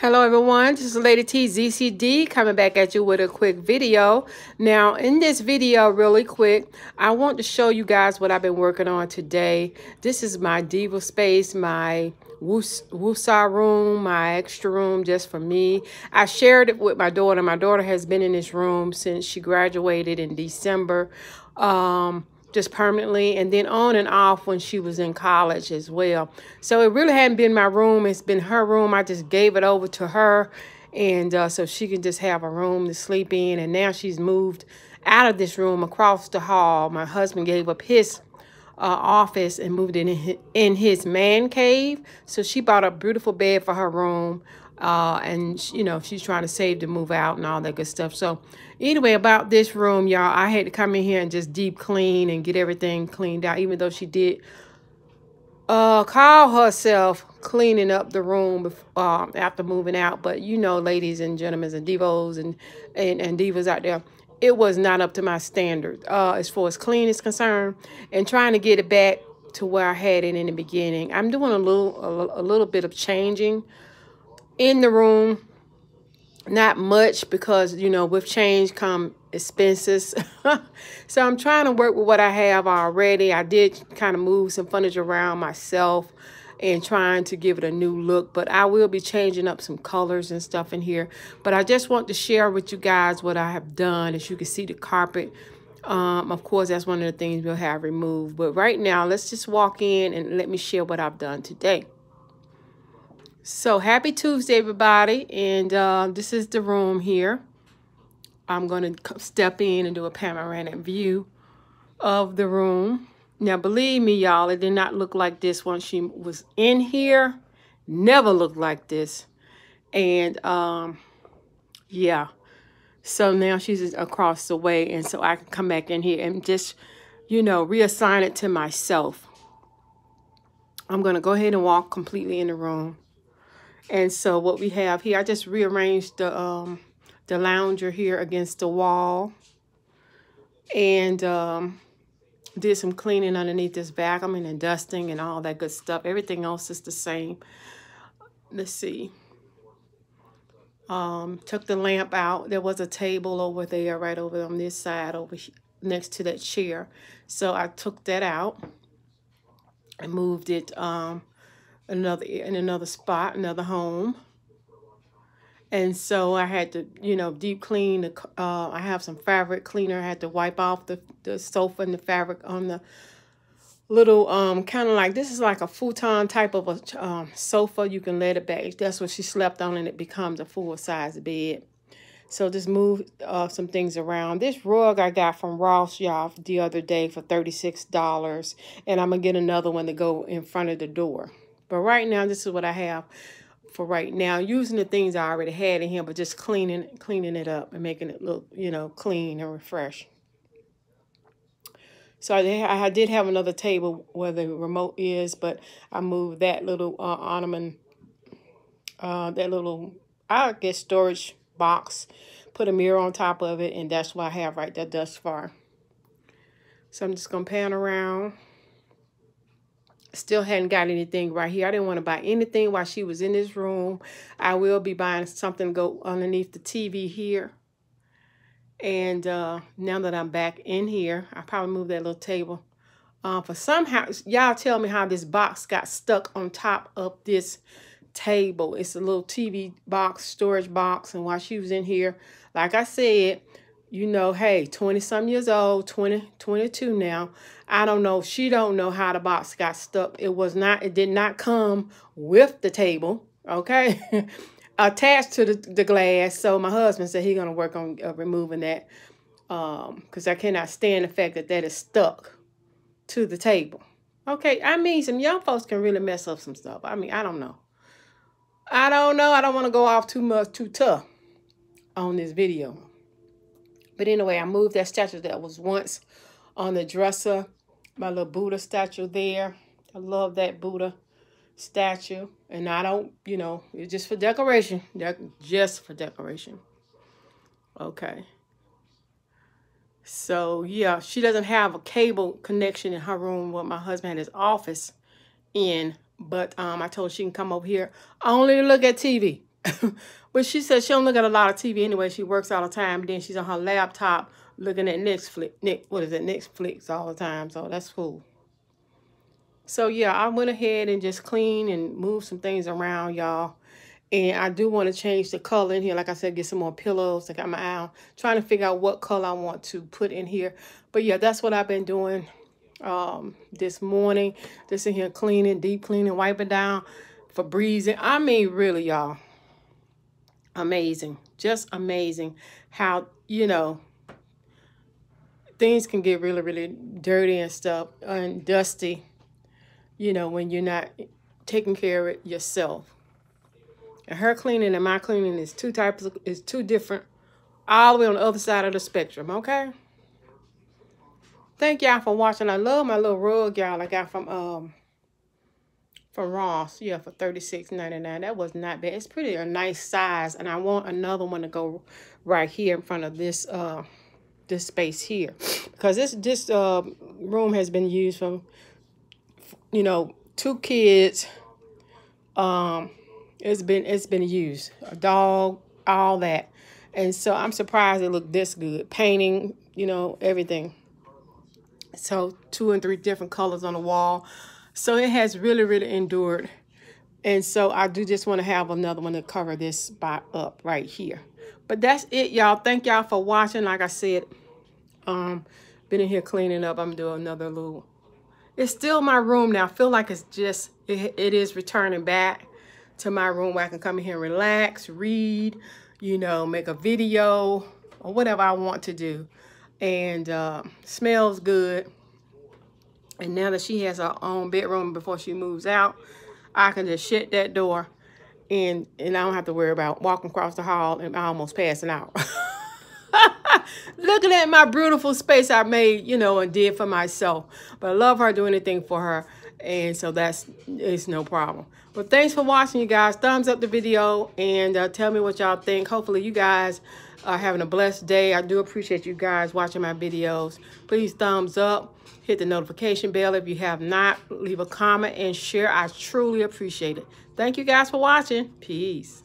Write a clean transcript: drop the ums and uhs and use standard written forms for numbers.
Hello everyone, this is Lady T ZCD coming back at you with a quick video. Now in this video really quick, I want to show you guys what I've been working on today. This is my Diva space, my woosah room, my extra room just for me. I shared it with my daughter. My daughter has been in this room since she graduated in December. Just permanently, and then on and off when she was in college as well. So it really hadn't been my room. It's been her room. I just gave it over to her, and so she can just have a room to sleep in. And now she's moved out of this room across the hall. My husband gave up his office and moved in his man cave. So she bought a beautiful bed for her room. And you know, she's trying to save to move out and all that good stuff. So anyway, about this room, y'all, I had to come in here and just deep clean and get everything cleaned out, even though she did call herself cleaning up the room after moving out. But you know, ladies and gentlemen and divos and divas out there, it was not up to my standard as far as clean is concerned, and trying to get it back to where I had it in the beginning. I'm doing a little bit of changing in the room, not much, because you know, with change come expenses. So I'm trying to work with what I have already. I did kind of move some furniture around myself and trying to give it a new look, but I will be changing up some colors and stuff in here. But I just want to share with you guys what I have done. As you can see, the carpet, of course, that's one of the things we'll have removed. But right now, let's just walk in and let me share what I've done today. So happy Tuesday, everybody, and this is the room here. I'm going to step in and do a panoramic view of the room. Now, believe me, y'all, it did not look like this when she was in here. Never looked like this. And yeah, so now she's across the way, and so I can come back in here and just, you know, reassign it to myself. I'm going to go ahead and walk completely in the room. And so what we have here, I just rearranged the lounger here against the wall, and did some cleaning underneath this vacuum and dusting and all that good stuff. Everything else is the same. Let's see. Took the lamp out. There was a table over there, right over on this side, over here, next to that chair. So I took that out and moved it in another spot, another home. And so I had to, you know, deep clean the I have some fabric cleaner. I had to wipe off the sofa and the fabric on the little kind of like, this is like a futon type of a sofa. You can let it back. That's what she slept on, and it becomes a full-size bed. So just move some things around. This rug I got from Ross, y'all, the other day for $36, and I'm gonna get another one to go in front of the door. But right now, this is what I have for right now, using the things I already had in here, but just cleaning it up and making it look, you know, clean and refreshed. So I did have another table where the remote is, but I moved that little ornament, that little, I guess, storage box, put a mirror on top of it, and that's what I have right there thus far. So I'm just going to pan around. Still hadn't got anything right here. I didn't want to buy anything while she was in this room. I will be buying something to go underneath the TV here. And now that I'm back in here, I'll probably move that little table. For somehow, y'all tell me how this box got stuck on top of this table. It's a little TV box, storage box. And while she was in here, like I said, you know, hey, 20-some years old, 22 now. I don't know. She don't know how the box got stuck. It did not come with the table, okay? Attached to the glass. So my husband said he's going to work on removing that, because I cannot stand the fact that that is stuck to the table. Okay, I mean, some young folks can really mess up some stuff. I mean, I don't know. I don't want to go off too tough on this video. But anyway, I moved that statue that was once on the dresser, my little Buddha statue there. I love that Buddha statue. And I don't, you know, it's just for decoration. Just for decoration. Okay. So, yeah, she doesn't have a cable connection in her room where my husband had his office in. But I told her she can come over here only to look at TV. But she said she don't look at a lot of TV anyway. She works all the time. Then she's on her laptop looking at Netflix all the time. So that's cool. So yeah, I went ahead and just cleaned and moved some things around, y'all. And I do want to change the color in here. Like I said, get some more pillows. I got my eye on, trying to figure out what color I want to put in here. But yeah, that's what I've been doing this morning. Just in here cleaning, deep cleaning, wiping down for breezing. I mean, really, y'all. Amazing. Just amazing how, you know, things can get really, really dirty and stuff and dusty, you know, when you're not taking care of it yourself. And her cleaning and my cleaning is two different, all the way on the other side of the spectrum, okay? Thank y'all for watching. I love my little rug, y'all, I got from Ross. Yeah, for $36.99. That was not bad. It's pretty a nice size. And I want another one to go right here in front of this this space here. Because this room has been used for, you know, 2 kids. It's been used. A dog, all that. And so I'm surprised it looked this good. Painting, you know, everything. So 2 and 3 different colors on the wall. So it has really, really endured. And so I do just want to have another one to cover this spot up right here. But that's it, y'all. Thank y'all for watching. Like I said, been in here cleaning up. I'm doing another little. It's still my room now. I feel like it's just, it is returning back to my room where I can come in here and relax, read, you know, make a video or whatever I want to do. And smells good. And now that she has her own bedroom before she moves out, I can just shut that door and I don't have to worry about walking across the hall and almost passing out. Looking at my beautiful space I made, you know, and did for myself. But I love her, do anything for her. And so it's no problem. But thanks for watching, you guys. Thumbs up the video and tell me what y'all think. Hopefully you guys are having a blessed day. I do appreciate you guys watching my videos. Please thumbs up. Hit the notification bell if you have not. Leave a comment and share. I truly appreciate it. Thank you guys for watching. Peace.